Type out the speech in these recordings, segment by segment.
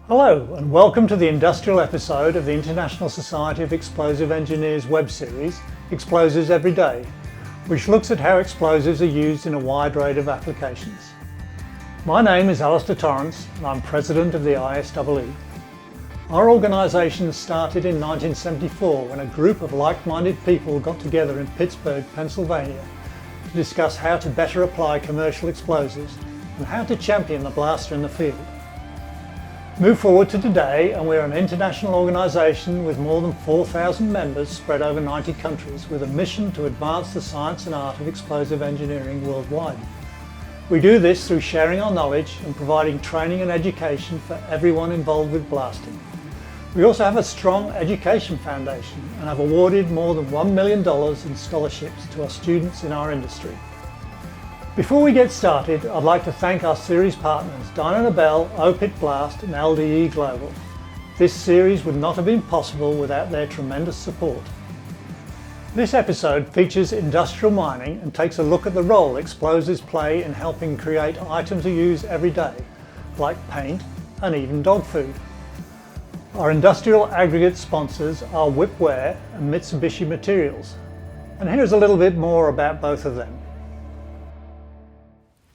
Hello and welcome to the industrial episode of the International Society of Explosive Engineers web series, Explosives Every Day, which looks at how explosives are used in a wide range of applications. My name is Alistair Torrance and I'm President of the ISEE. Our organisation started in 1974 when a group of like-minded people got together in Pittsburgh, Pennsylvania to discuss how to better apply commercial explosives and how to champion the blaster in the field. Move forward to today and we're an international organisation with more than 4,000 members spread over 90 countries with a mission to advance the science and art of explosive engineering worldwide. We do this through sharing our knowledge and providing training and education for everyone involved with blasting. We also have a strong education foundation and have awarded more than $1 million in scholarships to our students in our industry. Before we get started, I'd like to thank our series partners, Dyno Nobel, OPIT Blast and LDE Global. This series would not have been possible without their tremendous support. This episode features industrial mining and takes a look at the role explosives play in helping create items we use every day, like paint and even dog food. Our industrial aggregate sponsors are Whipware and Mitsubishi Materials. And here's a little bit more about both of them.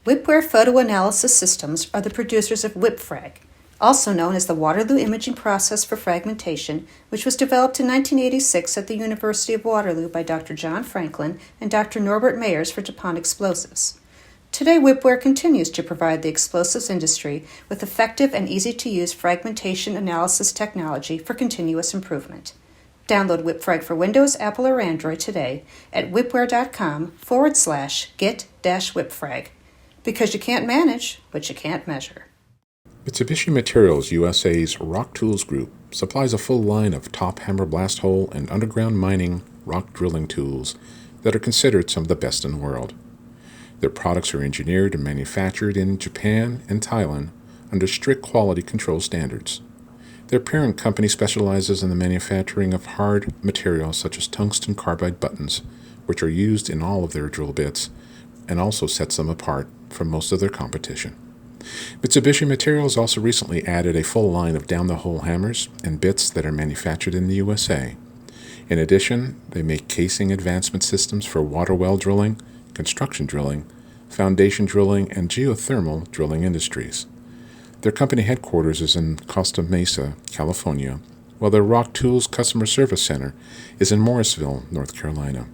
Whipware Photo Analysis Systems are the producers of WhipFrag, also known as the Waterloo Imaging Process for Fragmentation, which was developed in 1986 at the University of Waterloo by Dr. John Franklin and Dr. Norbert Mayers for DuPont Explosives. Today, Whipware continues to provide the explosives industry with effective and easy-to-use fragmentation analysis technology for continuous improvement. Download WhipFrag for Windows, Apple, or Android today at whipware.com/get-whipfrag. Because you can't manage what you can't measure. Mitsubishi Materials USA's Rock Tools Group supplies a full line of top hammer blast hole and underground mining rock drilling tools that are considered some of the best in the world. Their products are engineered and manufactured in Japan and Thailand under strict quality control standards. Their parent company specializes in the manufacturing of hard materials such as tungsten carbide buttons, which are used in all of their drill bits, and also sets them apart from most of their competition. Mitsubishi Materials also recently added a full line of down-the-hole hammers and bits that are manufactured in the USA. In addition, they make casing advancement systems for water well drilling, construction drilling, foundation drilling, and geothermal drilling industries. Their company headquarters is in Costa Mesa, California, while their Rock Tools Customer Service Center is in Morrisville, North Carolina.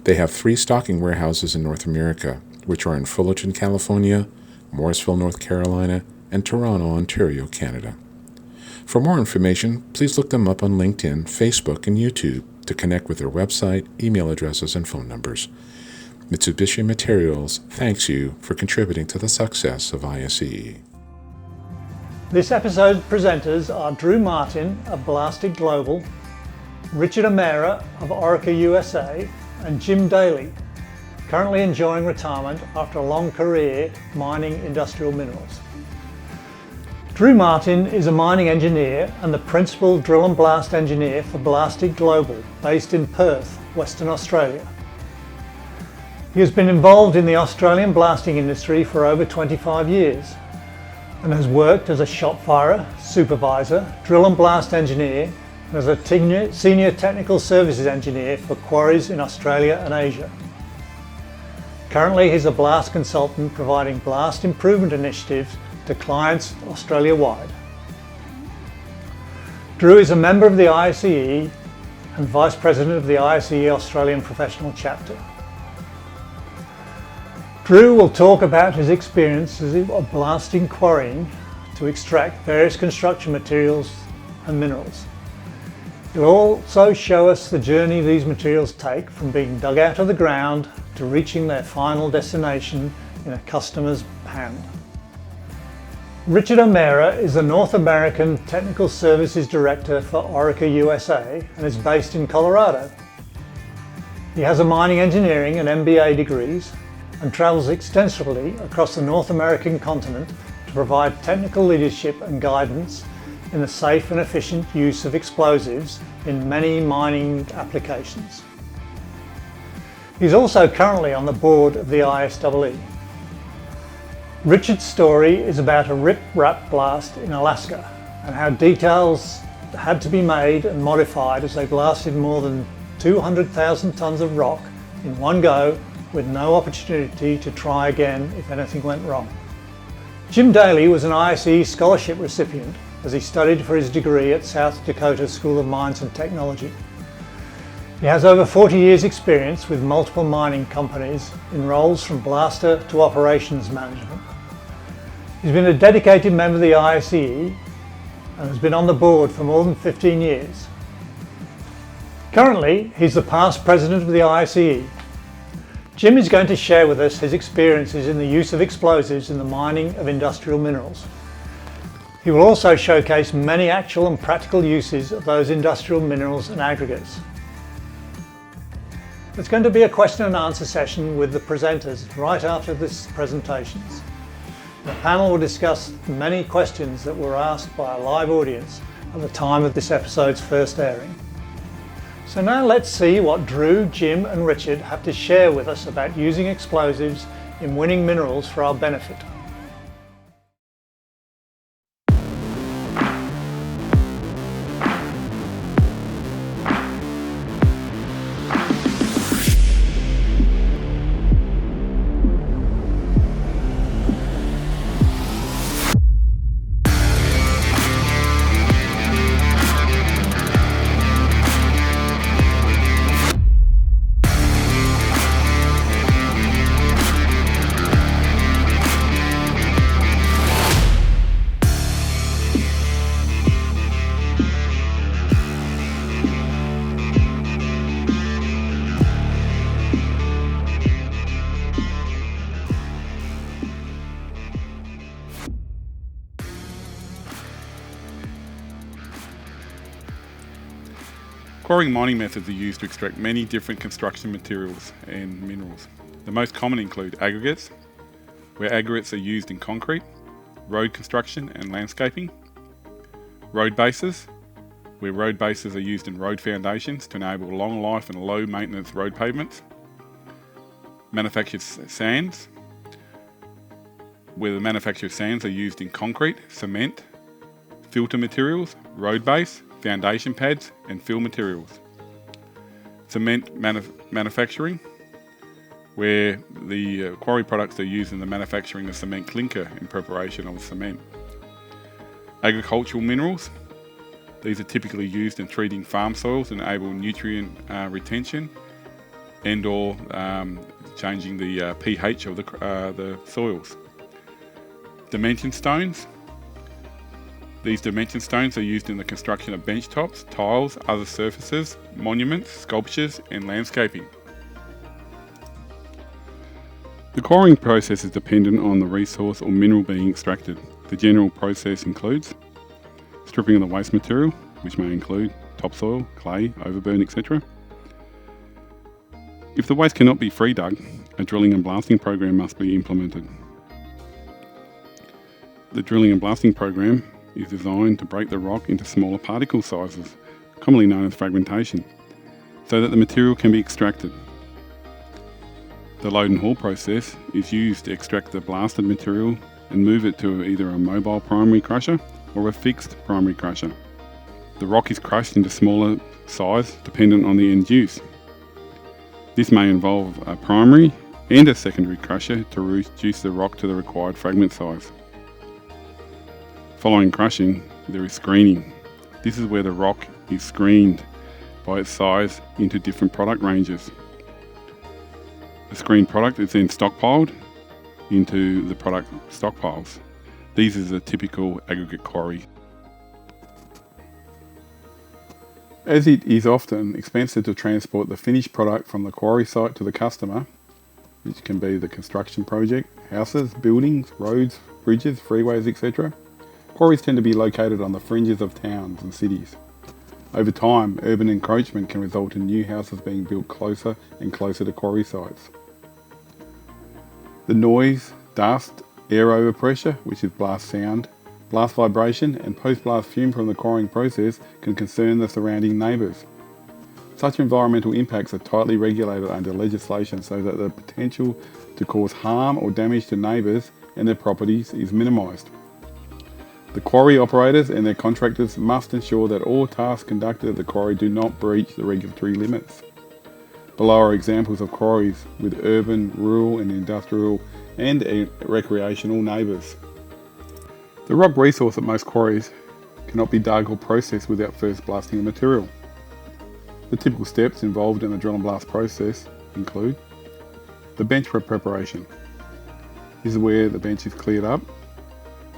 They have 3 stocking warehouses in North America, which are in Fullerton, California, Morrisville, North Carolina, and Toronto, Ontario, Canada. For more information, please look them up on LinkedIn, Facebook, and YouTube to connect with their website, email addresses, and phone numbers. Mitsubishi Materials thanks you for contributing to the success of ISEE. This episode's presenters are Drew Martin of Blasted Global, Richard O'Meara of ORICA USA, and Jim Daley, currently enjoying retirement after a long career mining industrial minerals. Drew Martin is a mining engineer and the principal drill and blast engineer for Blasted Global, based in Perth, Western Australia. He has been involved in the Australian blasting industry for over 25 years and has worked as a shop firer, supervisor, drill and blast engineer, and as a senior technical services engineer for quarries in Australia and Asia. Currently, he's a blast consultant providing blast improvement initiatives to clients Australia-wide. Drew is a member of the ISEE and Vice President of the ISEE Australian Professional Chapter. Drew will talk about his experiences of blasting quarrying to extract various construction materials and minerals. He'll also show us the journey these materials take from being dug out of the ground to reaching their final destination in a customer's hand. Richard O'Meara is the North American Technical Services Director for ORICA USA and is based in Colorado. He has a mining engineering and MBA degrees and travels extensively across the North American continent to provide technical leadership and guidance in the safe and efficient use of explosives in many mining applications. He's also currently on the board of the ISEE. Richard's story is about a rip-rap blast in Alaska and how details had to be made and modified as they blasted more than 200,000 tonnes of rock in one go with no opportunity to try again if anything went wrong. Jim Daley was an ISEE scholarship recipient as he studied for his degree at South Dakota School of Mines and Technology. He has over 40 years experience with multiple mining companies in roles from blaster to operations management. He's been a dedicated member of the ISEE and has been on the board for more than 15 years. Currently, he's the past president of the ISEE. Jim is going to share with us his experiences in the use of explosives in the mining of industrial minerals. He will also showcase many actual and practical uses of those industrial minerals and aggregates. There's going to be a question and answer session with the presenters right after this presentations. The panel will discuss many questions that were asked by a live audience at the time of this episode's first airing. So now let's see what Drew, Jim and Richard have to share with us about using explosives in winning minerals for our benefit. Quarrying mining methods are used to extract many different construction materials and minerals. The most common include aggregates, where aggregates are used in concrete, road construction and landscaping; road bases, where road bases are used in road foundations to enable long life and low maintenance road pavements; manufactured sands, where the manufactured sands are used in concrete, cement, filter materials, road base, foundation pads and fill materials; cement manufacturing, where the quarry products are used in the manufacturing of cement clinker in preparation of cement; agricultural minerals, these are typically used in treating farm soils and enable nutrient retention and or changing the pH of the soils; dimension stones, these dimension stones are used in the construction of bench tops, tiles, other surfaces, monuments, sculptures and landscaping. The quarrying process is dependent on the resource or mineral being extracted. The general process includes stripping of the waste material, which may include topsoil, clay, overburn, etc. If the waste cannot be free dug, a drilling and blasting program must be implemented. The drilling and blasting program is designed to break the rock into smaller particle sizes, commonly known as fragmentation, so that the material can be extracted. The load and haul process is used to extract the blasted material and move it to either a mobile primary crusher or a fixed primary crusher. The rock is crushed into smaller size dependent on the end use. This may involve a primary and a secondary crusher to reduce the rock to the required fragment size. Following crushing, there is screening. This is where the rock is screened by its size into different product ranges. The screened product is then stockpiled into the product stockpiles. These is a typical aggregate quarry. As it is often expensive to transport the finished product from the quarry site to the customer, which can be the construction project, houses, buildings, roads, bridges, freeways, etc., quarries tend to be located on the fringes of towns and cities. Over time, urban encroachment can result in new houses being built closer and closer to quarry sites. The noise, dust, air overpressure, which is blast sound, blast vibration and post-blast fume from the quarrying process can concern the surrounding neighbours. Such environmental impacts are tightly regulated under legislation so that the potential to cause harm or damage to neighbours and their properties is minimised. The quarry operators and their contractors must ensure that all tasks conducted at the quarry do not breach the regulatory limits. Below are examples of quarries with urban, rural and industrial and recreational neighbours. The rock resource at most quarries cannot be dug or processed without first blasting the material. The typical steps involved in the drill and blast process include the bench prep preparation. This is where the bench is cleared up,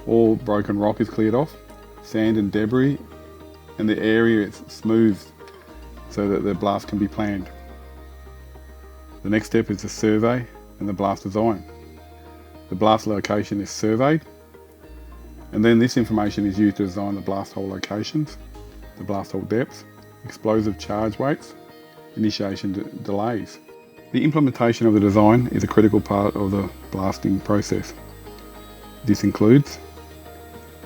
all broken rock is cleared off, sand and debris, and the area is smoothed so that the blast can be planned. The next step is the survey and the blast design. The blast location is surveyed, and then this information is used to design the blast hole locations, the blast hole depths, explosive charge weights, initiation delays. The implementation of the design is a critical part of the blasting process. This includes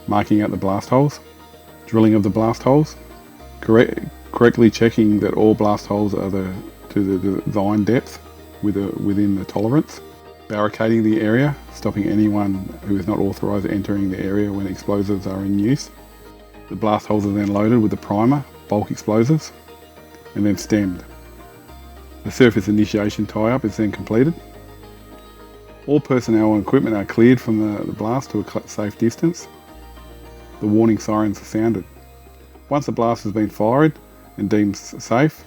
marking out the blast holes, drilling of the blast holes, correctly checking that all blast holes are to the design depth within the tolerance, barricading the area, stopping anyone who is not authorised entering the area when explosives are in use. The blast holes are then loaded with the primer, bulk explosives, and then stemmed. The surface initiation tie-up is then completed. All personnel and equipment are cleared from the blast to a safe distance. The warning sirens are sounded. Once the blast has been fired and deemed safe,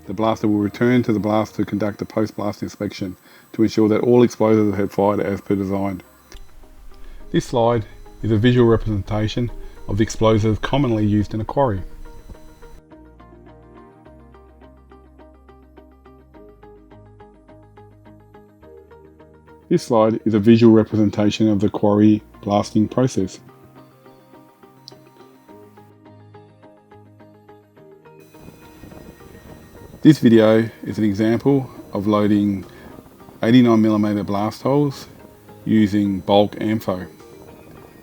the blaster will return to the blast to conduct a post-blast inspection to ensure that all explosives have fired as per design. This slide is a visual representation of the explosives commonly used in a quarry. This slide is a visual representation of the quarry blasting process. This video is an example of loading 89mm blast holes using bulk AMFO.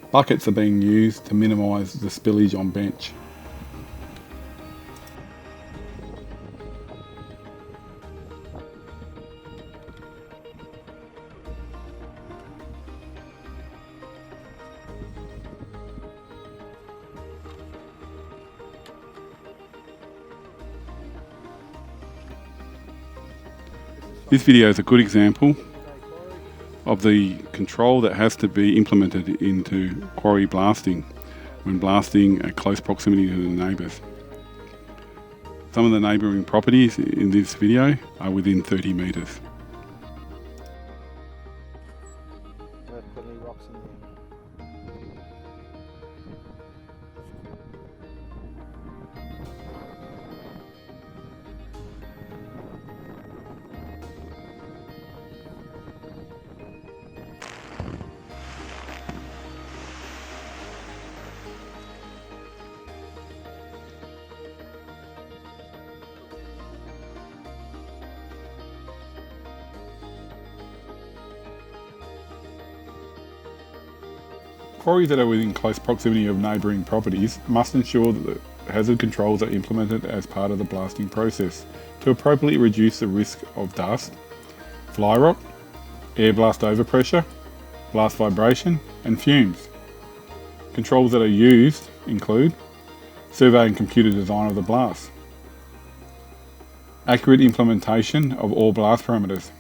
Buckets are being used to minimise the spillage on bench. This video is a good example of the control that has to be implemented into quarry blasting when blasting at close proximity to the neighbours. Some of the neighbouring properties in this video are within 30 metres. Quarries that are within close proximity of neighbouring properties must ensure that the hazard controls are implemented as part of the blasting process to appropriately reduce the risk of dust, fly rock, air blast overpressure, blast vibration and fumes. Controls that are used include survey and computer design of the blast, accurate implementation of all blast parameters,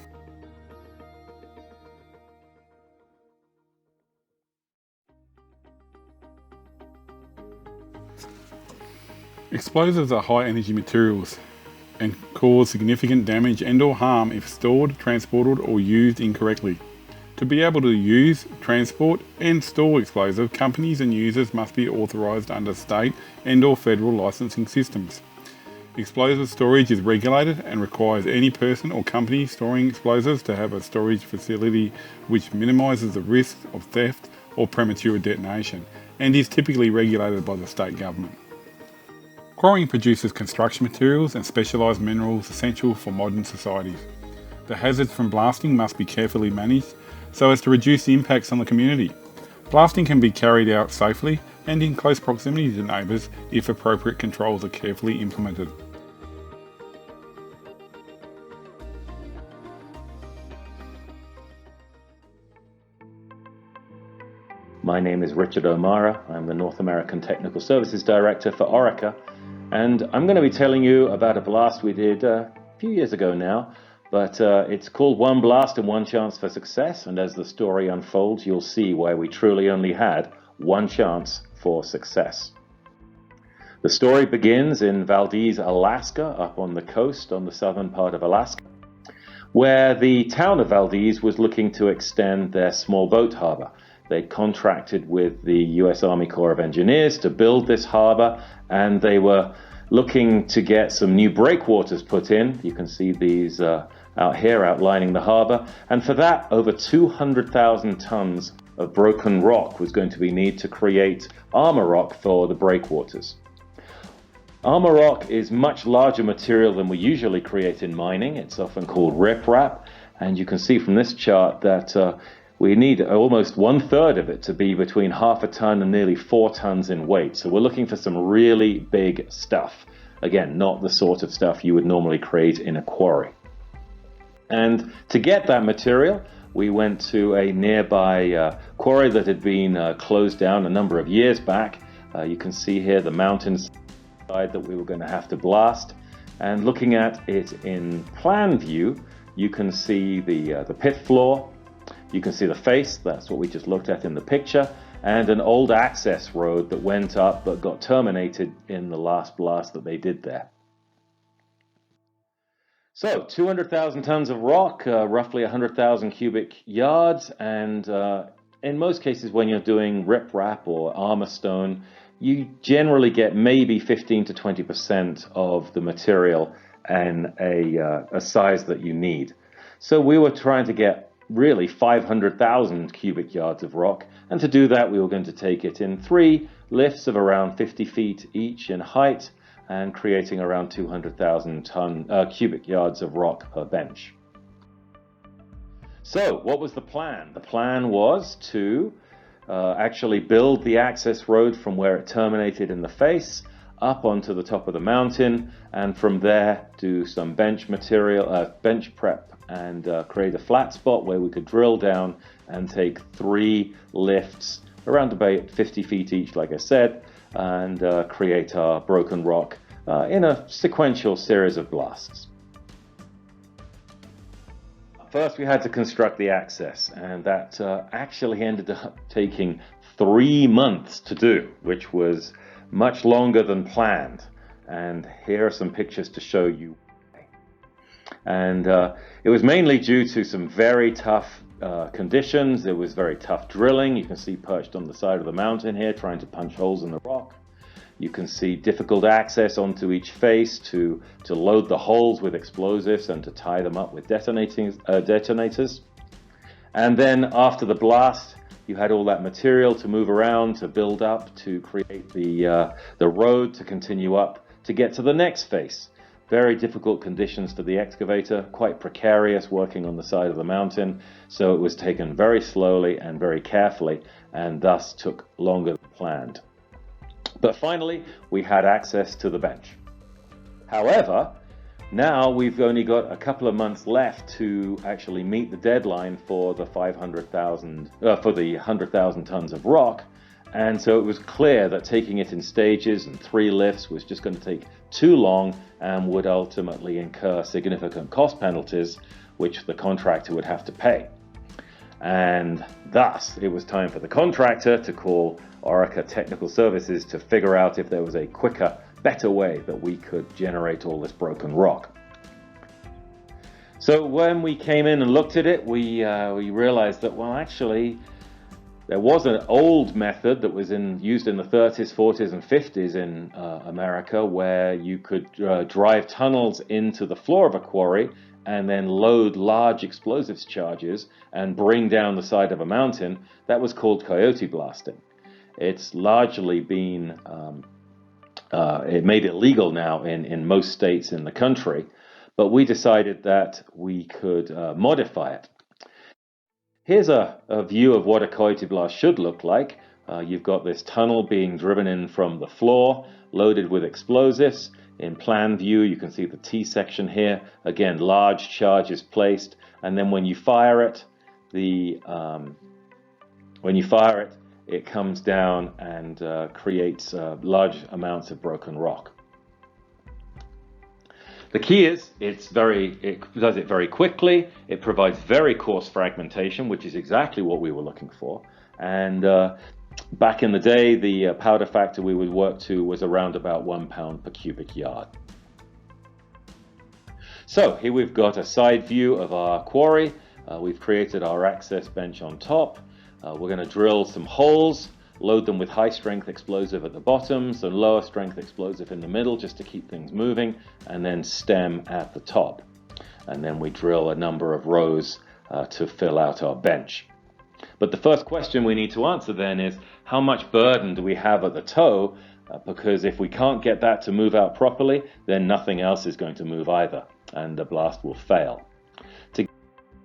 explosives are high energy materials and cause significant damage and or harm if stored, transported or used incorrectly. To be able to use, transport and store explosives, companies and users must be authorised under state and or federal licensing systems. Explosive storage is regulated and requires any person or company storing explosives to have a storage facility which minimises the risk of theft or premature detonation and is typically regulated by the state government. Quarrying produces construction materials and specialised minerals essential for modern societies. The hazards from blasting must be carefully managed so as to reduce the impacts on the community. Blasting can be carried out safely and in close proximity to neighbours if appropriate controls are carefully implemented. My name is Richard O'Meara. I'm the North American Technical Services Director for ORICA, and I'm going to be telling you about a blast we did a few years ago now, but it's called One Blast and One Chance for Success, and as the story unfolds, you'll see why we truly only had one chance for success. The story begins in Valdez, Alaska, up on the coast on the southern part of Alaska, where the town of Valdez was looking to extend their small boat harbor. They contracted with the U.S. Army Corps of Engineers to build this harbor, and they were looking to get some new breakwaters put in. You can see these out here outlining the harbor. And for that, over 200,000 tons of broken rock was going to be needed to create armor rock for the breakwaters. Armor rock is much larger material than we usually create in mining. It's often called riprap, and you can see from this chart that we need almost 1/3 of it to be between 1/2 ton and nearly 4 tons in weight. So we're looking for some really big stuff. Again, not the sort of stuff you would normally create in a quarry. And to get that material, we went to a nearby quarry that had been closed down a number of years back. You can see here the mountains that we were going to have to blast, and looking at it in plan view, you can see the pit floor, you can see the face, that's what we just looked at in the picture, and an old access road that went up but got terminated in the last blast that they did there. So 200,000 tons of rock, roughly 100,000 cubic yards, and in most cases when you're doing riprap or armor stone, you generally get maybe 15 to 20% of the material and a size that you need. So we were trying to get really 500,000 cubic yards of rock, and to do that we were going to take it in 3 lifts of around 50 feet each in height and creating around 200,000 cubic yards of rock per bench. So what was the plan? The plan was to actually build the access road from where it terminated in the face up onto the top of the mountain, and from there do some bench prep and create a flat spot where we could drill down and take 3 lifts around about 50 feet each, like I said, and create our broken rock in a sequential series of blasts. First, we had to construct the access, and that actually ended up taking 3 months to do, which was much longer than planned. And here are some pictures to show you why. And it was mainly due to some very tough conditions. It was very tough drilling. You can see perched on the side of the mountain here, trying to punch holes in the rock. You can see difficult access onto each face to load the holes with explosives and to tie them up with detonators. And then after the blast, you had all that material to move around, to build up, to create the road to continue up, to get to the next face. Very difficult conditions for the excavator, quite precarious working on the side of the mountain. So it was taken very slowly and very carefully, and thus took longer than planned. But finally, we had access to the bench. However, now we've only got a couple of months left to actually meet the deadline for the 100,000 tons of rock. And so it was clear that taking it in stages and 3 lifts was just going to take too long and would ultimately incur significant cost penalties, which the contractor would have to pay. And thus, it was time for the contractor to call ORICA Technical Services to figure out if there was a quicker, better way that we could generate all this broken rock. So when we came in and looked at it, we realized that, well, actually, there was an old method that was used in the 30s, 40s, and 50s in America, where you could drive tunnels into the floor of a quarry and then load large explosives charges and bring down the side of a mountain. That was called coyote blasting. It's largely been made illegal now in most states in the country, but we decided that we could modify it. Here's a view of what a coyote blast should look like. You've got this tunnel being driven in from the floor, loaded with explosives. In plan view, you can see the T section here. Again, large charges placed, and then when you fire it, it comes down and creates large amounts of broken rock. The key is it does it very quickly. It provides very coarse fragmentation, which is exactly what we were looking for. And back in the day, the powder factor we would work to was around about 1 pound per cubic yard. So here we've got a side view of our quarry. We've created our access bench on top. We're going to drill some holes, load them with high strength explosive at the bottom, some lower strength explosive in the middle just to keep things moving, and then stem at the top. And then we drill a number of rows to fill out our bench. But the first question we need to answer then is, how much burden do we have at the toe? Because if we can't get that to move out properly, then nothing else is going to move either, and the blast will fail. To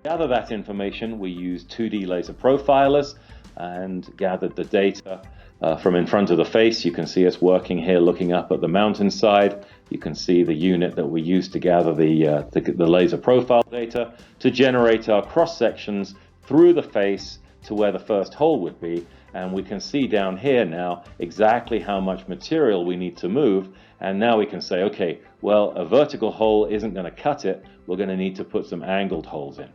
gather that information, we used 2D laser profilers and gathered the data from in front of the face. You can see us working here looking up at the mountainside. You can see the unit that we used to gather the laser profile data to generate our cross sections through the face to where the first hole would be. And we can see down here now exactly how much material we need to move. And now we can say, okay, well, a vertical hole isn't going to cut it. We're going to need to put some angled holes in.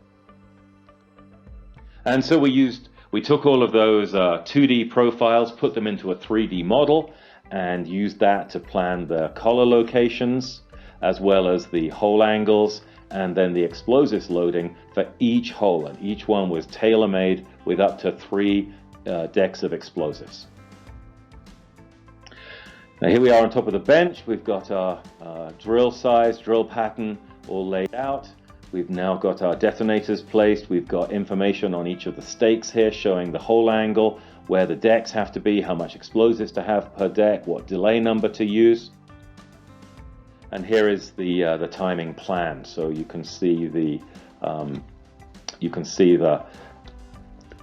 And so we took all of those 2D profiles, put them into a 3D model, and used that to plan the collar locations, as well as the hole angles, and then the explosives loading for each hole. And each one was tailor-made with up to 3 decks of explosives. Now here we are on top of the bench. We've got our drill size, drill pattern all laid out. We've now got our detonators placed. We've got information on each of the stakes here showing the hole angle, where the decks have to be, how much explosives to have per deck, what delay number to use. And here is the timing plan. So you can see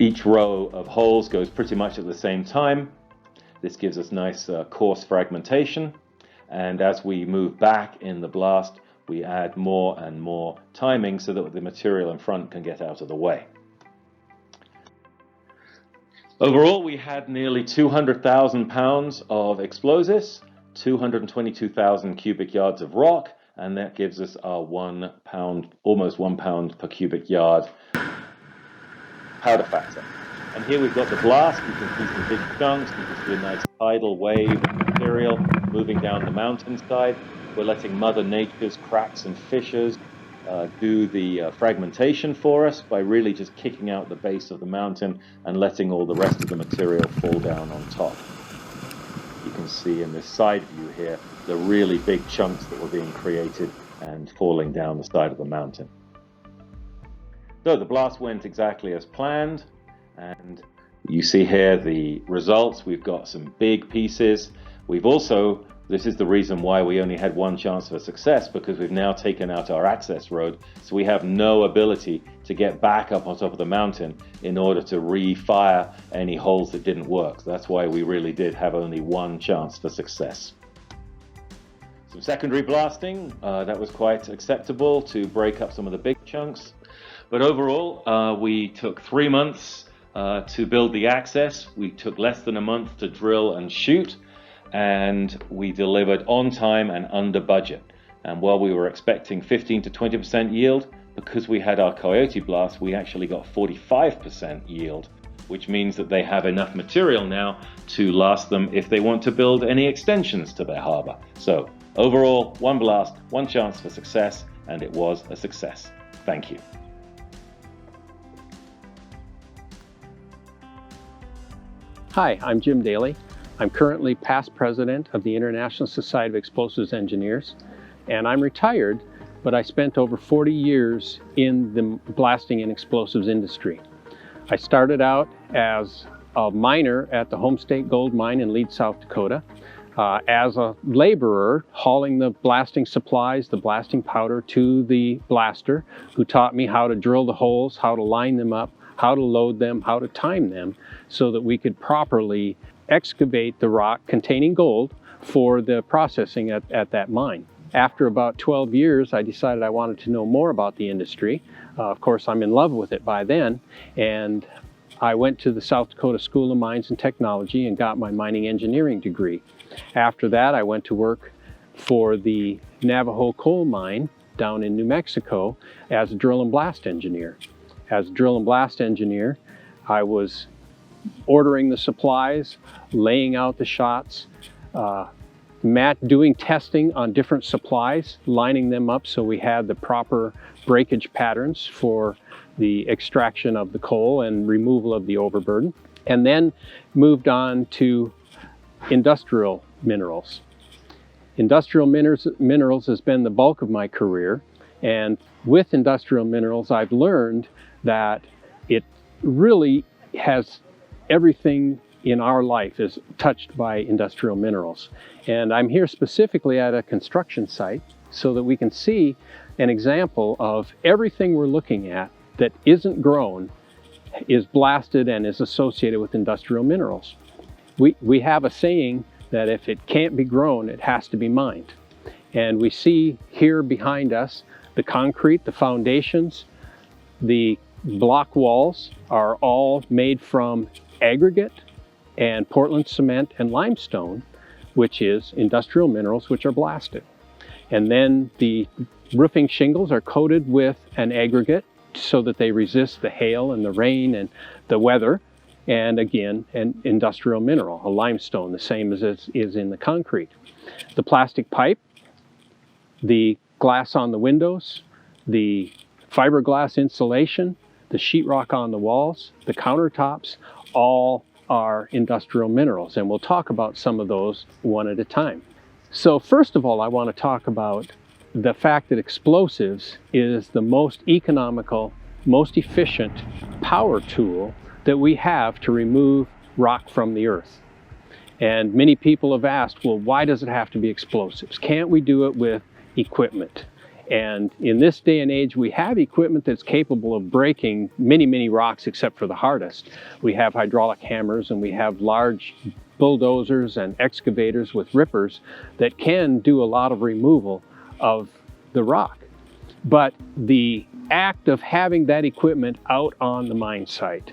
each row of holes goes pretty much at the same time. This gives us nice coarse fragmentation. And as we move back in the blast, we add more and more timing so that the material in front can get out of the way. Overall, we had nearly 200,000 pounds of explosives, 222,000 cubic yards of rock, and that gives us our 1 pound, almost 1 pound per cubic yard powder factor. And here we've got the blast. You can see some big chunks. You can see a nice tidal wave of material moving down the mountainside. We're letting Mother Nature's cracks and fissures do the fragmentation for us by really just kicking out the base of the mountain and letting all the rest of the material fall down on top. You can see in this side view here the really big chunks that were being created and falling down the side of the mountain. So the blast went exactly as planned, and you see here the results. We've got some big pieces. We've also, this is the reason why we only had one chance for success, because we've now taken out our access road, so we have no ability to get back up on top of the mountain in order to re-fire any holes that didn't work. So that's why we really did have only one chance for success. Some secondary blasting, that was quite acceptable to break up some of the big chunks. But overall, we took 3 months to build the access. We took less than a month to drill and shoot, and we delivered on time and under budget. And while we were expecting 15 to 20% yield, because we had our Coyote blast, we actually got 45% yield, which means that they have enough material now to last them if they want to build any extensions to their harbor. So overall, one blast, one chance for success, and it was a success. Thank you. Hi, I'm Jim Daley. I'm currently past president of the International Society of Explosives Engineers, and I'm retired, but I spent over 40 years in the blasting and explosives industry. I started out as a miner at the Home State Gold Mine in Leeds, South Dakota, as a laborer hauling the blasting supplies, the blasting powder to the blaster, who taught me how to drill the holes, how to line them up, how to load them, how to time them, so that we could properly excavate the rock containing gold for the processing at that mine. After about 12 years, I decided I wanted to know more about the industry. Of course, I'm in love with it by then, and I went to the South Dakota School of Mines and Technology and got my mining engineering degree. After that, I went to work for the Navajo coal mine down in New Mexico as a drill and blast engineer. As a drill and blast engineer, I was ordering the supplies, laying out the shots, doing testing on different supplies, lining them up so we had the proper breakage patterns for the extraction of the coal and removal of the overburden, and then moved on to industrial minerals. Industrial minerals has been the bulk of my career, and with industrial minerals I've learned that it really has everything in our life is touched by industrial minerals. And I'm here specifically at a construction site so that we can see an example of everything we're looking at that isn't grown is blasted and is associated with industrial minerals. We have a saying that if it can't be grown, it has to be mined. And we see here behind us the concrete, the foundations, the block walls are all made from aggregate and Portland cement and limestone, which is industrial minerals which are blasted. And then the roofing shingles are coated with an aggregate so that they resist the hail and the rain and the weather. And again, an industrial mineral, a limestone, the same as is in the concrete. The plastic pipe, the glass on the windows, the fiberglass insulation, the sheetrock on the walls, the countertops, all are industrial minerals, and we'll talk about some of those one at a time. So first of all, I want to talk about the fact that explosives is the most economical, most efficient power tool that we have to remove rock from the earth. And many people have asked, well, why does it have to be explosives? Can't we do it with equipment? And in this day and age, we have equipment that's capable of breaking many, many rocks except for the hardest. We have hydraulic hammers and we have large bulldozers and excavators with rippers that can do a lot of removal of the rock. But the act of having that equipment out on the mine site,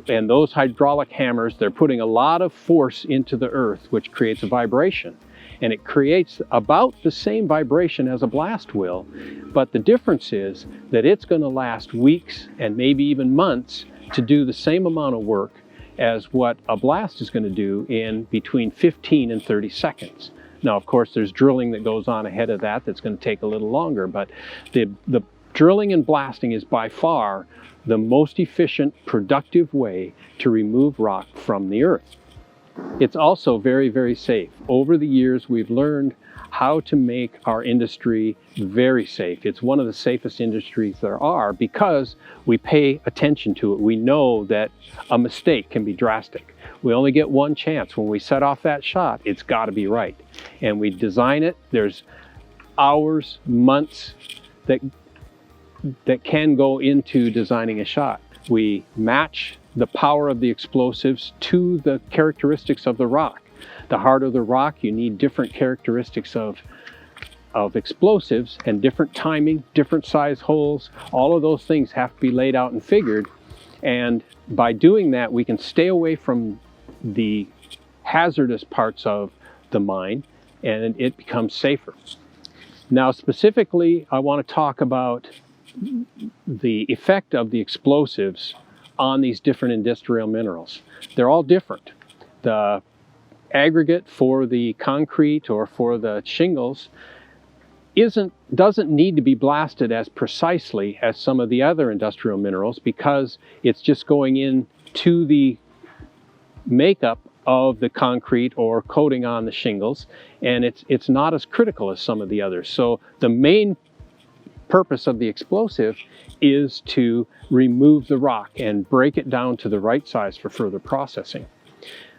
and those hydraulic hammers, they're putting a lot of force into the earth, which creates a vibration. And it creates about the same vibration as a blast will, but the difference is that it's going to last weeks and maybe even months to do the same amount of work as what a blast is going to do in between 15 and 30 seconds. Now, of course, there's drilling that goes on ahead of that that's going to take a little longer, but the drilling and blasting is by far the most efficient, productive way to remove rock from the earth. It's also very, very safe. Over the years, we've learned how to make our industry very safe. It's one of the safest industries there are because we pay attention to it. We know that a mistake can be drastic. We only get one chance. When we set off that shot, it's got to be right. And we design it. There's hours, months that can go into designing a shot. We match the power of the explosives to the characteristics of the rock. The harder the rock, you need different characteristics of explosives and different timing, different size holes. All of those things have to be laid out and figured. And by doing that, we can stay away from the hazardous parts of the mine and it becomes safer. Now, specifically, I want to talk about the effect of the explosives on these different industrial minerals. They're all different. The aggregate for the concrete or for the shingles doesn't need to be blasted as precisely as some of the other industrial minerals because it's just going into the makeup of the concrete or coating on the shingles, and it's not as critical as some of the others. So the main purpose of the explosive is to remove the rock and break it down to the right size for further processing.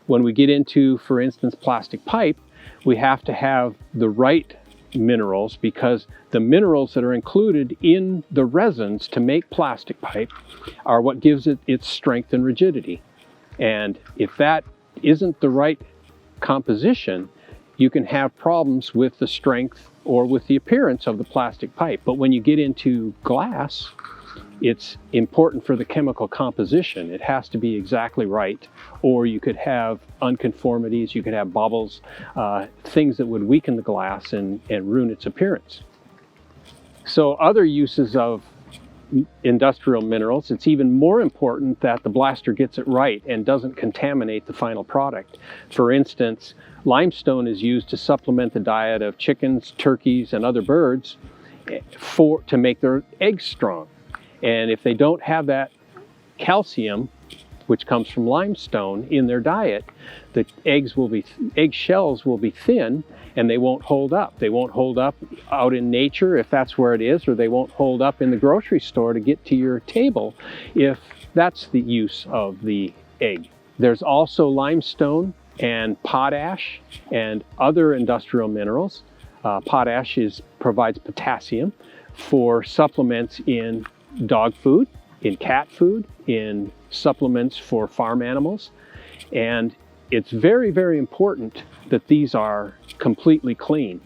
When we get into, for instance, plastic pipe, we have to have the right minerals because the minerals that are included in the resins to make plastic pipe are what gives it its strength and rigidity. And if that isn't the right composition, you can have problems with the strength or with the appearance of the plastic pipe. But when you get into glass It's important for the chemical composition. It has to be exactly right, or you could have unconformities, you could have bubbles, things that would weaken the glass and ruin its appearance. So other uses of industrial minerals, it's even more important that the blaster gets it right and doesn't contaminate the final product. For instance, limestone is used to supplement the diet of chickens, turkeys, and other birds to make their eggs strong. And if they don't have that calcium, which comes from limestone, in their diet, the egg shells will be thin and they won't hold up. They won't hold up out in nature if that's where it is, or they won't hold up in the grocery store to get to your table if that's the use of the egg. There's also limestone and potash and other industrial minerals. Potash provides potassium for supplements in dog food, in cat food, in supplements for farm animals. And it's very, very important that these are completely clean.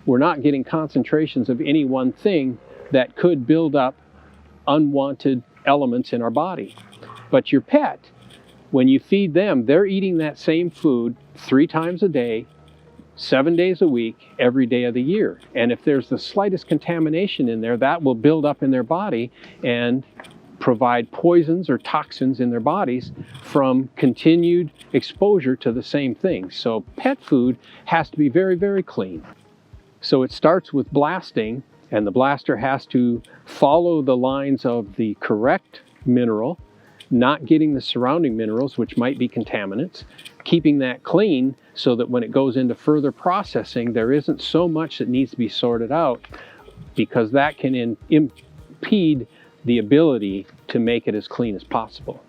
We're not getting concentrations of any one thing that could build up unwanted elements in our body. But your pet, when you feed them, they're eating that same food 3 times a day, 7 days a week, every day of the year. And if there's the slightest contamination in there, that will build up in their body and provide poisons or toxins in their bodies from continued exposure to the same thing. So pet food has to be very, very clean. So it starts with blasting, and the blaster has to follow the lines of the correct mineral, not getting the surrounding minerals, which might be contaminants, keeping that clean so that when it goes into further processing, there isn't so much that needs to be sorted out, because that can impede the ability to make it as clean as possible.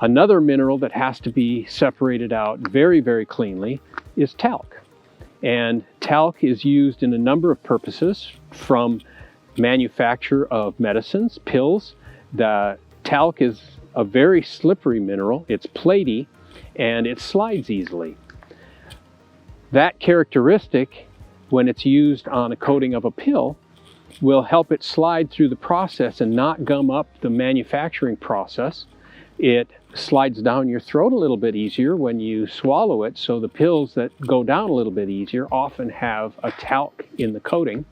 Another mineral that has to be separated out very, very cleanly is talc. And talc is used in a number of purposes, from manufacture of medicines, pills. The talc is a very slippery mineral. It's platy and it slides easily. That characteristic, when it's used on a coating of a pill, will help it slide through the process and not gum up the manufacturing process. It slides down your throat a little bit easier when you swallow it, so the pills that go down a little bit easier often have a talc in the coating.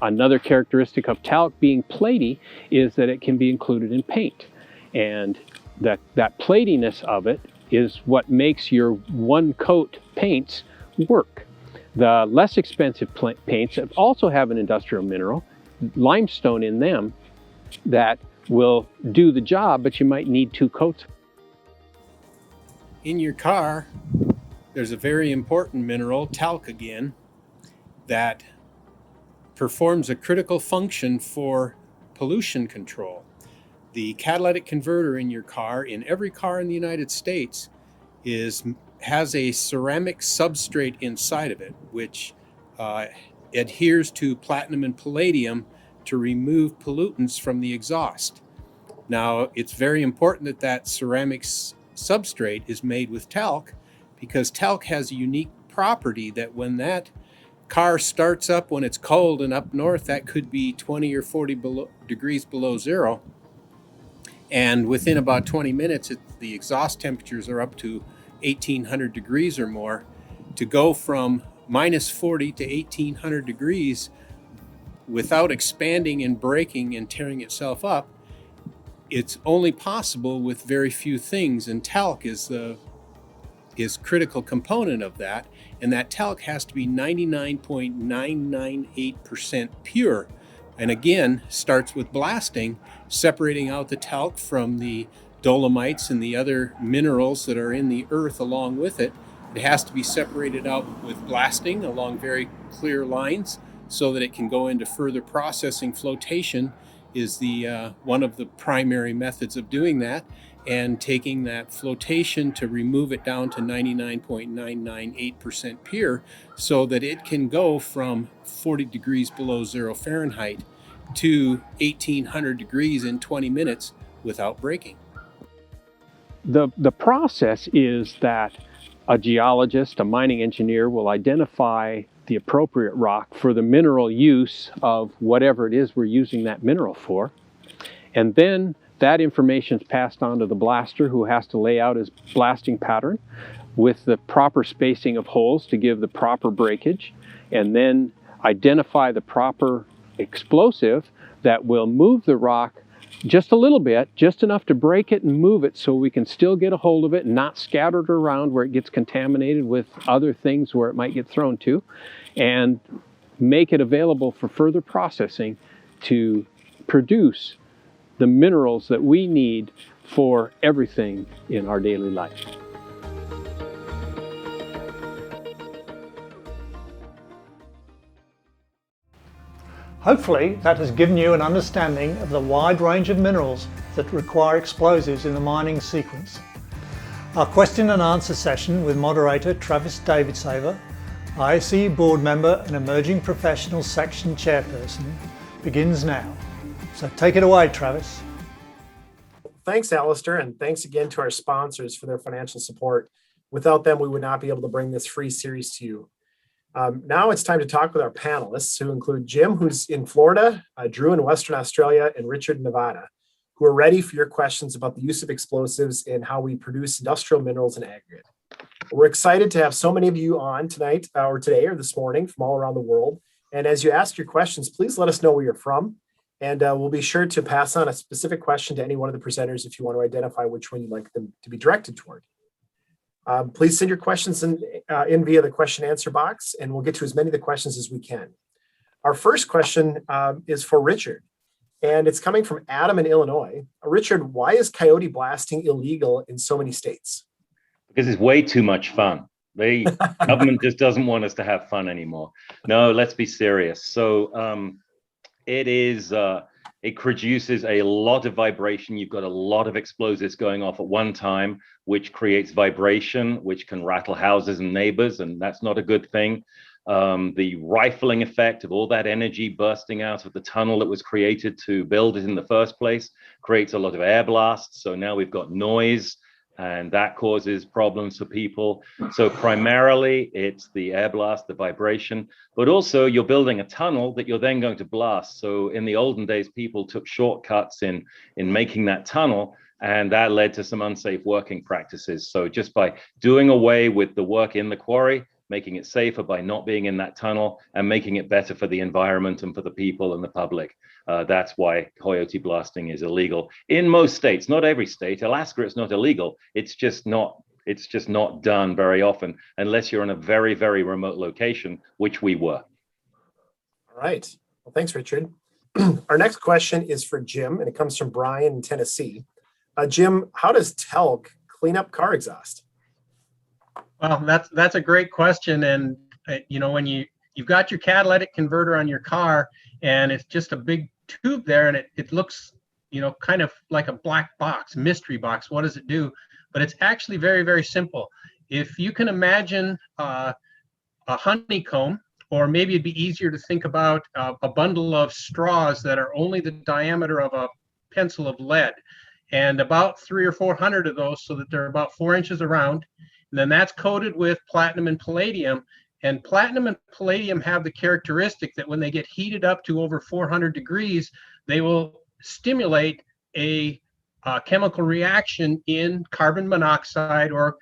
Another characteristic of talc being platy is that it can be included in paint, and that platiness of it is what makes your one coat paints work. The less expensive paints also have an industrial mineral, limestone, in them that will do the job, but you might need 2 coats. In your car, there's a very important mineral, talc again, that performs a critical function for pollution control. The catalytic converter in your car, in every car in the United States, has a ceramic substrate inside of it, which adheres to platinum and palladium to remove pollutants from the exhaust. Now, it's very important that that ceramic substrate is made with talc, because talc has a unique property that when that car starts up when it's cold, and up north that could be 20 or 40 degrees below zero, and within about 20 minutes the exhaust temperatures are up to 1800 degrees or more. To go from minus 40 to 1800 degrees without expanding and breaking and tearing itself up, it's only possible with very few things, and talc is critical component of that. And that talc has to be 99.998% pure. And again, starts with blasting, separating out the talc from the dolomites and the other minerals that are in the earth along with it. It has to be separated out with blasting along very clear lines so that it can go into further processing. Flotation is one of the primary methods of doing that, and taking that flotation to remove it down to 99.998% pure so that it can go from 40 degrees below 0 Fahrenheit to 1800 degrees in 20 minutes without breaking. The process is that a geologist, a mining engineer, will identify the appropriate rock for the mineral use of whatever it is we're using that mineral for. And then that information is passed on to the blaster, who has to lay out his blasting pattern with the proper spacing of holes to give the proper breakage, and then identify the proper explosive that will move the rock just a little bit, just enough to break it and move it so we can still get a hold of it and not scatter it around where it gets contaminated with other things where it might get thrown to, and make it available for further processing to produce the minerals that we need for everything in our daily life. Hopefully that has given you an understanding of the wide range of minerals that require explosives in the mining sequence. Our question and answer session with moderator Travis Davidsaver, ISEE board member and emerging professional section chairperson, begins now. So take it away, Travis. Thanks, Alistair, and thanks again to our sponsors for their financial support. Without them, we would not be able to bring this free series to you. Now it's time to talk with our panelists, who include Jim, who's in Florida, Drew in Western Australia, and Richard in Nevada, who are ready for your questions about the use of explosives and how we produce industrial minerals in aggregate. We're excited to have so many of you on tonight, or today, or this morning, from all around the world. And as you ask your questions, please let us know where you're from, and we'll be sure to pass on a specific question to any one of the presenters if you want to identify which one you'd like them to be directed toward. Please send your questions in via the question answer box, and we'll get to as many of the questions as we can. Our first question is for Richard, and it's coming from Adam in Illinois. Richard, why is coyote blasting illegal in so many states? Because it's way too much fun. The government just doesn't want us to have fun anymore. No, let's be serious. So it produces a lot of vibration. You've got a lot of explosives going off at one time, which creates vibration, which can rattle houses and neighbors, and that's not a good thing. The rifling effect of all that energy bursting out of the tunnel that was created to build it in the first place creates a lot of air blasts. So now we've got noise, and that causes problems for people. So primarily it's the air blast, the vibration, but also you're building a tunnel that you're then going to blast. So in the olden days, people took shortcuts in making that tunnel, and that led to some unsafe working practices. So just by doing away with the work in the quarry, making it safer by not being in that tunnel, and making it better for the environment and for the people and the public. That's why coyote blasting is illegal in most states, not every state. Alaska, it's not illegal. It's just not done very often unless you're in a very, very remote location, which we were. All right. Well, thanks, Richard. Our next question is for Jim, and it comes from Brian in Tennessee. Jim, how does talc clean up car exhaust? Well, that's a great question. And when you've got your catalytic converter on your car, and it's just a big tube there, and it looks kind of like a black box, mystery box. What does it do? But it's actually very, very simple. If you can imagine a honeycomb, or maybe it'd be easier to think about a bundle of straws that are only the diameter of a pencil of lead, and about 300 or 400 of those, so that they're about 4 inches around. And then that's coated with platinum and palladium. And platinum and palladium have the characteristic that when they get heated up to over 400 degrees, they will stimulate a chemical reaction in carbon monoxide or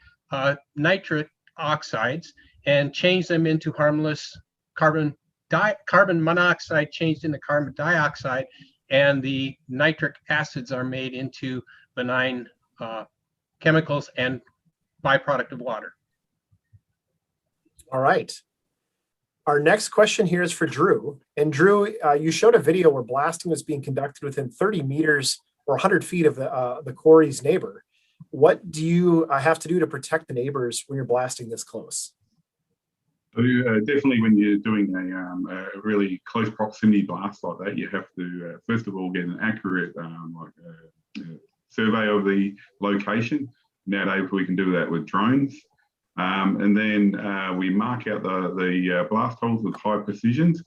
nitric oxides, and change them into harmless carbon monoxide changed into carbon dioxide, and the nitric acids are made into benign chemicals and byproduct of water. All right. Our next question here is for Drew. And Drew, you showed a video where blasting was being conducted within 30 meters or 100 feet of the quarry's neighbor. What do you have to do to protect the neighbors when you're blasting this close? So definitely when you're doing a really close proximity blast like that, you have to, first of all, get an accurate survey of the location. Nowadays, we can do that with drones. And then we mark out the blast holes with high precisions.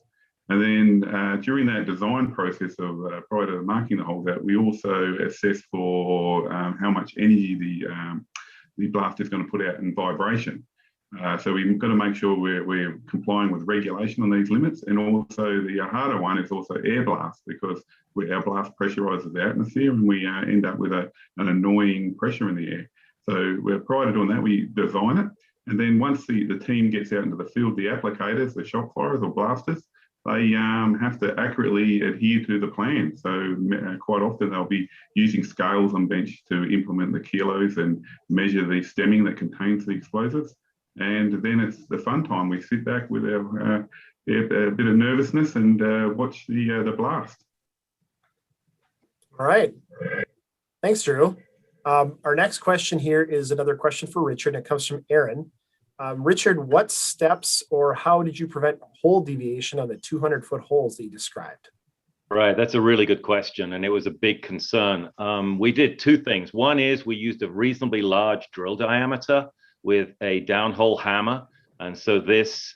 And then during that design process of prior to marking the holes out, we also assess for how much energy the blast is going to put out in vibration. So we've got to make sure we're complying with regulation on these limits. And also the harder one is also air blast, because our blast pressurizes the atmosphere and we end up with an annoying pressure in the air. So prior to doing that, we design it. And then once the team gets out into the field, the applicators, the shock firers or blasters, they have to accurately adhere to the plan. So quite often they'll be using scales on bench to implement the kilos and measure the stemming that contains the explosives. And then it's the fun time. We sit back with a bit of nervousness and watch the blast. All right. Thanks, Drew. Our next question here is another question for Richard. It comes from Aaron. Richard, what steps or how did you prevent hole deviation on the 200-foot holes that you described? Right, that's a really good question, and it was a big concern. We did two things. One is we used a reasonably large drill diameter with a downhole hammer, and so this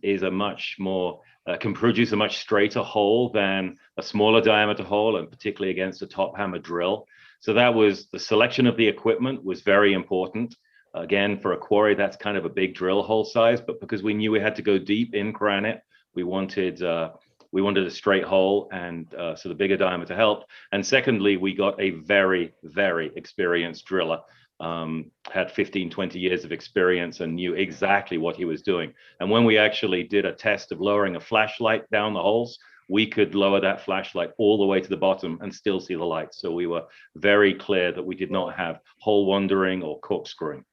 is a much more can produce a much straighter hole than a smaller diameter hole, and particularly against a top hammer drill. So that was the selection of the equipment was very important. Again, for a quarry, that's kind of a big drill hole size, but because we knew we had to go deep in granite, we wanted a straight hole, and so the bigger diameter helped. And secondly, we got a very, very experienced driller, had 15, 20 years of experience and knew exactly what he was doing. And when we actually did a test of lowering a flashlight down the holes, we could lower that flashlight all the way to the bottom and still see the light. So we were very clear that we did not have hole wandering or corkscrewing.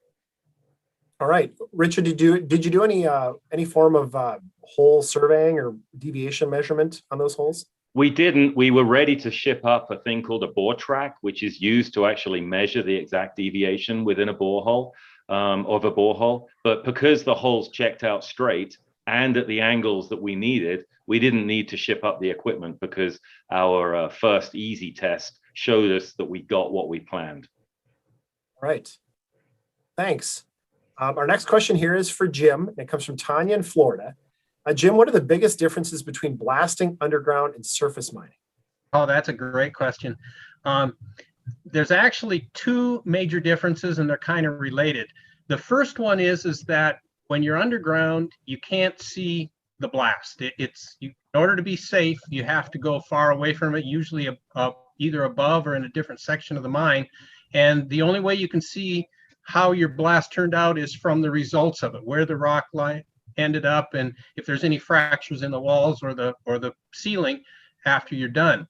All right, Richard, did you do any form of hole surveying or deviation measurement on those holes? We didn't. We were ready to ship up a thing called a bore track, which is used to actually measure the exact deviation within a borehole of a borehole. But because the holes checked out straight and at the angles that we needed, we didn't need to ship up the equipment because our first easy test showed us that we got what we planned. All right, thanks. Our next question here is for Jim. It comes from Tanya in Florida. Jim, what are the biggest differences between blasting underground and surface mining? Oh, that's a great question. There's actually two major differences, and they're kind of related. The first one is that when you're underground, you can't see the blast. In order to be safe, you have to go far away from it, usually either above or in a different section of the mine. And the only way you can see how your blast turned out is from the results of it, where the rock line ended up, and if there's any fractures in the walls or the ceiling after you're done.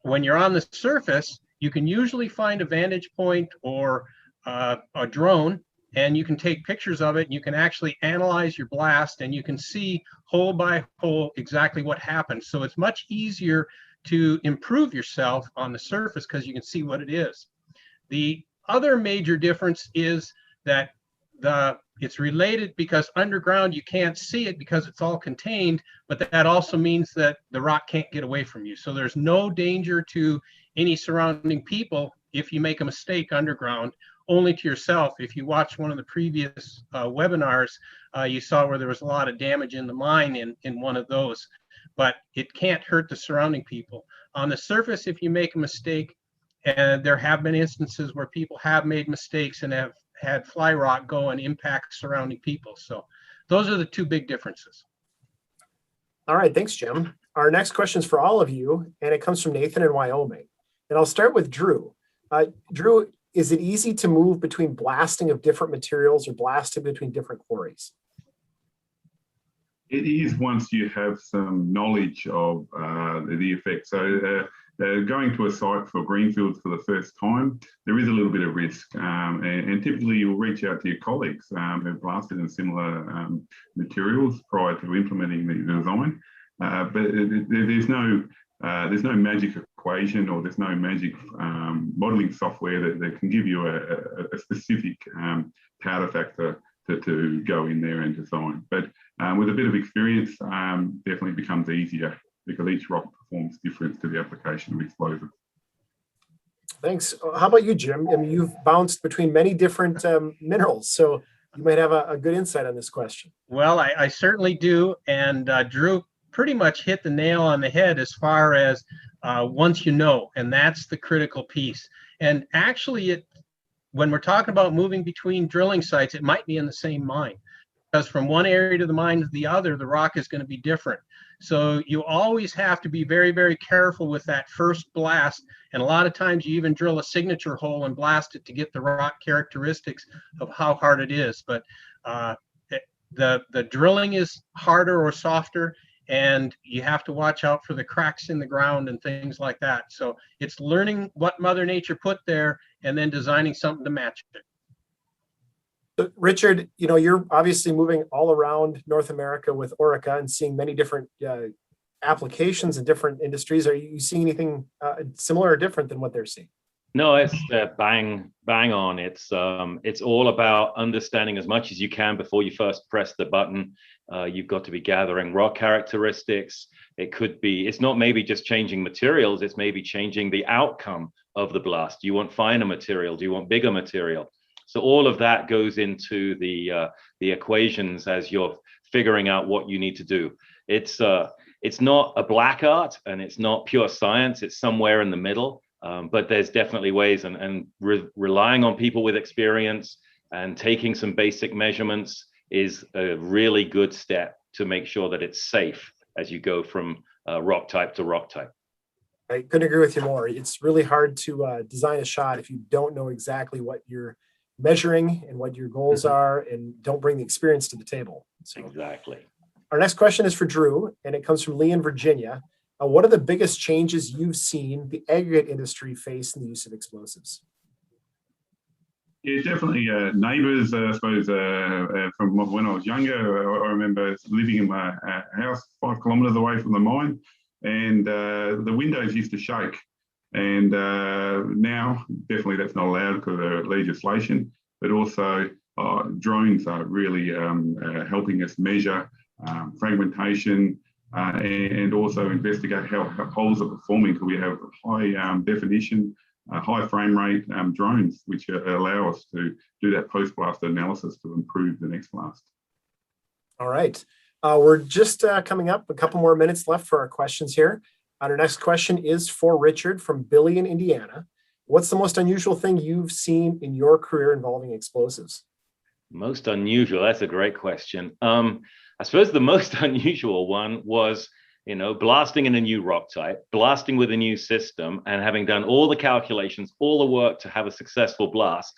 When you're on the surface, you can usually find a vantage point or a drone, and you can take pictures of it, and you can actually analyze your blast, and you can see hole by hole exactly what happened. So it's much easier to improve yourself on the surface because you can see what it is. The other major difference is that it's related because underground you can't see it because it's all contained, but that also means that the rock can't get away from you. So there's no danger to any surrounding people if you make a mistake underground, only to yourself. If you watch one of the previous webinars, you saw where there was a lot of damage in the mine in one of those, but it can't hurt the surrounding people. On the surface, if you make a mistake, and there have been instances where people have made mistakes and have had fly rock go and impact surrounding people. So those are the two big differences. All right, thanks, Jim. Our next question is for all of you, and it comes from Nathan in Wyoming. And I'll start with Drew. Drew, is it easy to move between blasting of different materials or blasting between different quarries? It is once you have some knowledge of the effect. So going to a site for greenfields for the first time, there is a little bit of risk. And typically you'll reach out to your colleagues who've blasted in similar materials prior to implementing the design. But there's no magic equation or there's no magic modeling software that can give you a specific powder factor to go in there and design. But with a bit of experience, definitely becomes easier because each rock performs different to the application of explosives. Thanks. How about you, Jim? I mean, you've bounced between many different minerals, so you might have a good insight on this question. Well, I certainly do. And Drew pretty much hit the nail on the head as far as once you know, and that's the critical piece. And actually, when we're talking about moving between drilling sites, it might be in the same mine, because from one area to the mine to the other, the rock is going to be different. So you always have to be very, very careful with that first blast. And a lot of times you even drill a signature hole and blast it to get the rock characteristics of how hard it is. But the drilling is harder or softer, and you have to watch out for the cracks in the ground and things like that. So it's learning what Mother Nature put there and then designing something to match it. Richard, you're obviously moving all around North America with Orica and seeing many different applications in different industries. Are you seeing anything similar or different than what they're seeing? No, it's bang on. It's all about understanding as much as you can before you first press the button. You've got to be gathering rock characteristics. It's not maybe just changing materials, it's maybe changing the outcome of the blast. Do you want finer material? Do you want bigger material? So all of that goes into the equations as you're figuring out what you need to do. It's not a black art and it's not pure science. It's somewhere in the middle. But there's definitely ways, and relying on people with experience and taking some basic measurements is a really good step to make sure that it's safe as you go from rock type to rock type. I couldn't agree with you more. It's really hard to design a shot if you don't know exactly what you're measuring and what your goals are, and don't bring the experience to the table. So, exactly. Our next question is for Drew, and it comes from Lee in Virginia. What are the biggest changes you've seen the aggregate industry face in the use of explosives? Yeah, definitely neighbours, I suppose, from when I was younger. I remember living in my house 5 kilometres away from the mine, and the windows used to shake. And now, definitely that's not allowed because of legislation, but also drones are really helping us measure fragmentation and also investigate how holes are performing, because we have high definition, high frame rate drones, which allow us to do that post-blast analysis to improve the next blast. All right. We're just coming up, a couple more minutes left for our questions here. Our next question is for Richard from Billy in Indiana. What's the most unusual thing you've seen in your career involving explosives? Most unusual, that's a great question. I suppose the most unusual one was, blasting in a new rock type, blasting with a new system, and having done all the calculations, all the work to have a successful blast,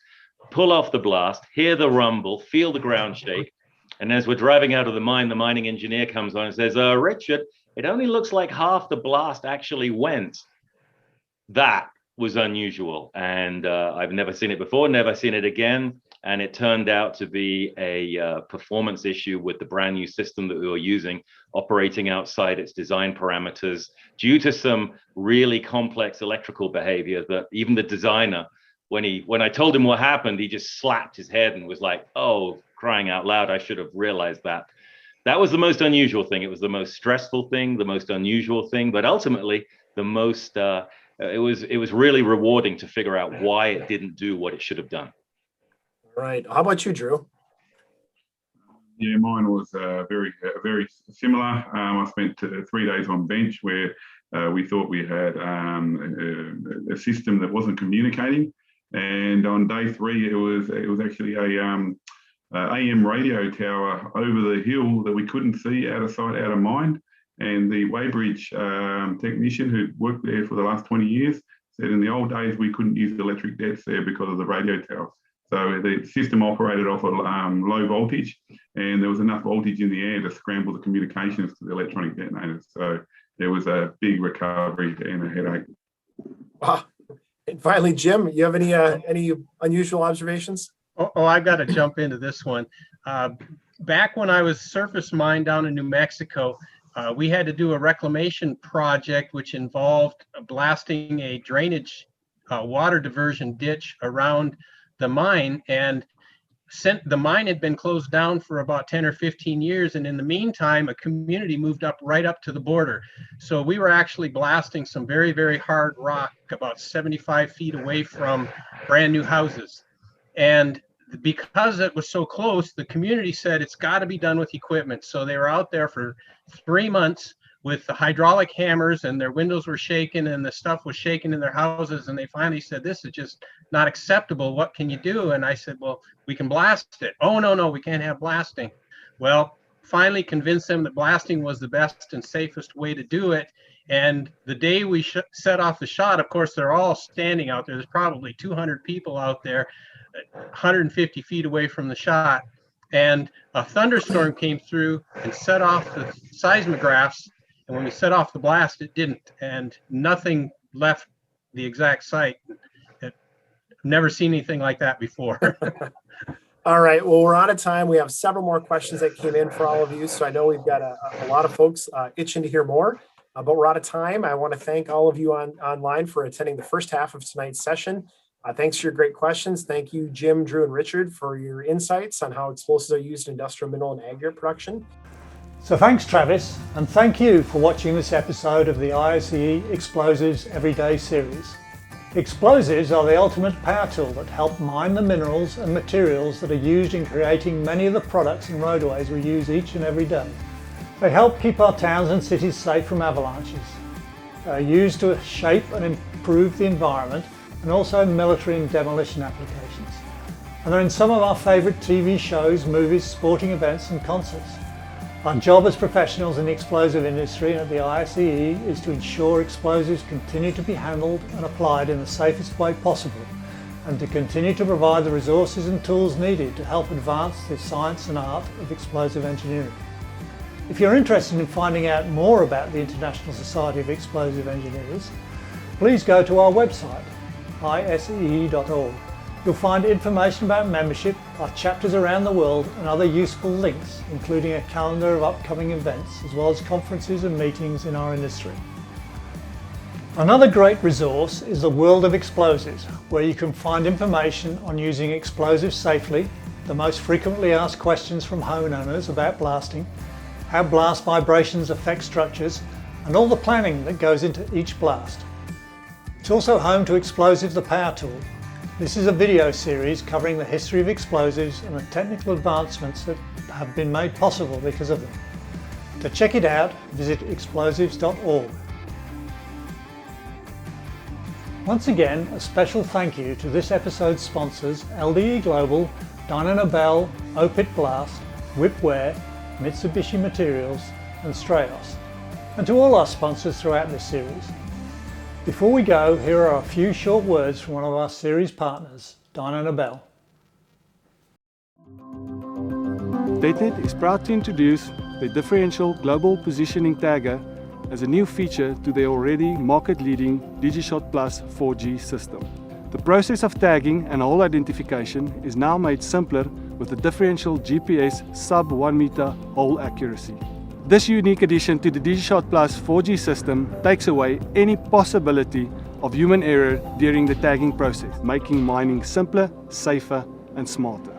pull off the blast, hear the rumble, feel the ground shake. And as we're driving out of the mine, the mining engineer comes on and says, Richard, it only looks like half the blast actually went. That was unusual. And I've never seen it before, never seen it again. And it turned out to be a performance issue with the brand new system that we were using, operating outside its design parameters due to some really complex electrical behavior that even the designer, when I told him what happened, he just slapped his head and was like, oh, crying out loud, I should have realized that. That was the most unusual thing. It was the most stressful thing, the most unusual thing, but ultimately the most, it was really rewarding to figure out why it didn't do what it should have done. Right. How about you, Drew? Yeah, mine was very similar. I spent 3 days on bench where we thought we had a system that wasn't communicating, and on day 3 it was actually a AM radio tower over the hill that we couldn't see, out of sight, out of mind. And the weighbridge technician who'd worked there for the last 20 years said in the old days we couldn't use electric debts there because of the radio tower. So the system operated off a low voltage, and there was enough voltage in the air to scramble the communications to the electronic detonators. So there was a big recovery and a headache. Wow. And finally, Jim, you have any unusual observations? Oh, I've got to jump into this one. Back when I was surface mined down in New Mexico, we had to do a reclamation project which involved blasting a drainage water diversion ditch around the mine, and the mine had been closed down for about 10 or 15 years, and in the meantime a community moved up right up to the border. So we were actually blasting some very, very hard rock about 75 feet away from brand new houses. And because it was so close, the community said it's got to be done with equipment. So they were out there for 3 months with the hydraulic hammers, and their windows were shaking and the stuff was shaking in their houses. And they finally said, "This is just not acceptable. What can you do?" And I said, "Well, we can blast it." "Oh, no, we can't have blasting." Well, finally convinced them that blasting was the best and safest way to do it. And the day we set off the shot, of course, they're all standing out there. There's probably 200 people out there, 150 feet away from the shot. And a thunderstorm came through and set off the seismographs. And when we set off the blast, it didn't. And nothing left the exact site. I've never seen anything like that before. All right, well, we're out of time. We have several more questions that came in for all of you. So I know we've got a lot of folks itching to hear more, but we're out of time. I want to thank all of you online for attending the first half of tonight's session. Thanks for your great questions. Thank you, Jim, Drew, and Richard, for your insights on how explosives are used in industrial mineral and aggregate production. So thanks, Travis, and thank you for watching this episode of the ISEE Explosives Everyday series. Explosives are the ultimate power tool that help mine the minerals and materials that are used in creating many of the products and roadways we use each and every day. They help keep our towns and cities safe from avalanches. They are used to shape and improve the environment, and also military and demolition applications. And they're in some of our favourite TV shows, movies, sporting events and concerts. Our job as professionals in the explosive industry and at the ISEE is to ensure explosives continue to be handled and applied in the safest way possible, and to continue to provide the resources and tools needed to help advance the science and art of explosive engineering. If you're interested in finding out more about the International Society of Explosive Engineers, please go to our website, isee.org. You'll find information about membership, our chapters around the world, and other useful links, including a calendar of upcoming events, as well as conferences and meetings in our industry. Another great resource is the World of Explosives, where you can find information on using explosives safely, the most frequently asked questions from homeowners about blasting, how blast vibrations affect structures, and all the planning that goes into each blast. It's also home to Explosives the Power Tool. This is a video series covering the history of explosives and the technical advancements that have been made possible because of them. To check it out, visit explosives.org. Once again, a special thank you to this episode's sponsors, LDE Global, Dyno Nobel, OPIT Blast, Whipware, Mitsubishi Materials, and Strayos, and to all our sponsors throughout this series. Before we go, here are a few short words from one of our series partners, Dyno Nobel. DataNet is proud to introduce the differential global positioning tagger as a new feature to their already market-leading DigiShot Plus 4G system. The process of tagging and hole identification is now made simpler with the differential GPS sub 1 meter hole accuracy. This unique addition to the DigiShot Plus 4G system takes away any possibility of human error during the tagging process, making mining simpler, safer, and smarter.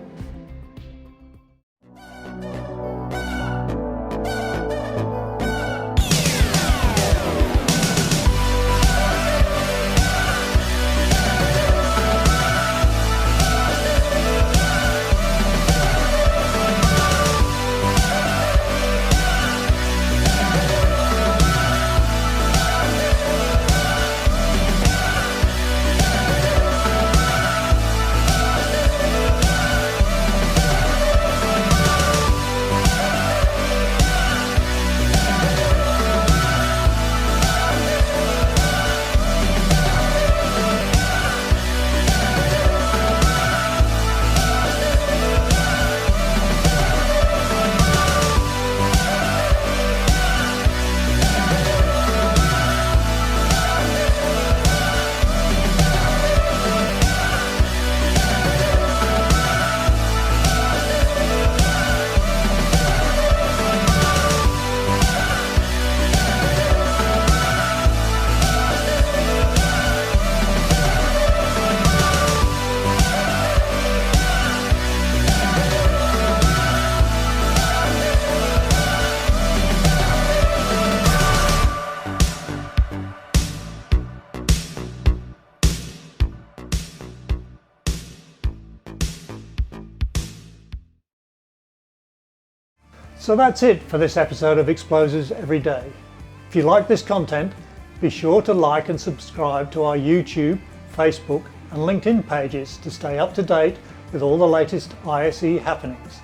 So that's it for this episode of Explosives Every Day. If you like this content, be sure to like and subscribe to our YouTube, Facebook and LinkedIn pages to stay up to date with all the latest ISEE happenings.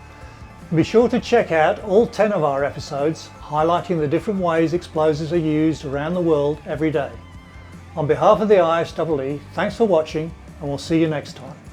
Be sure to check out all 10 of our episodes highlighting the different ways explosives are used around the world every day. On behalf of the ISEE, thanks for watching and we'll see you next time.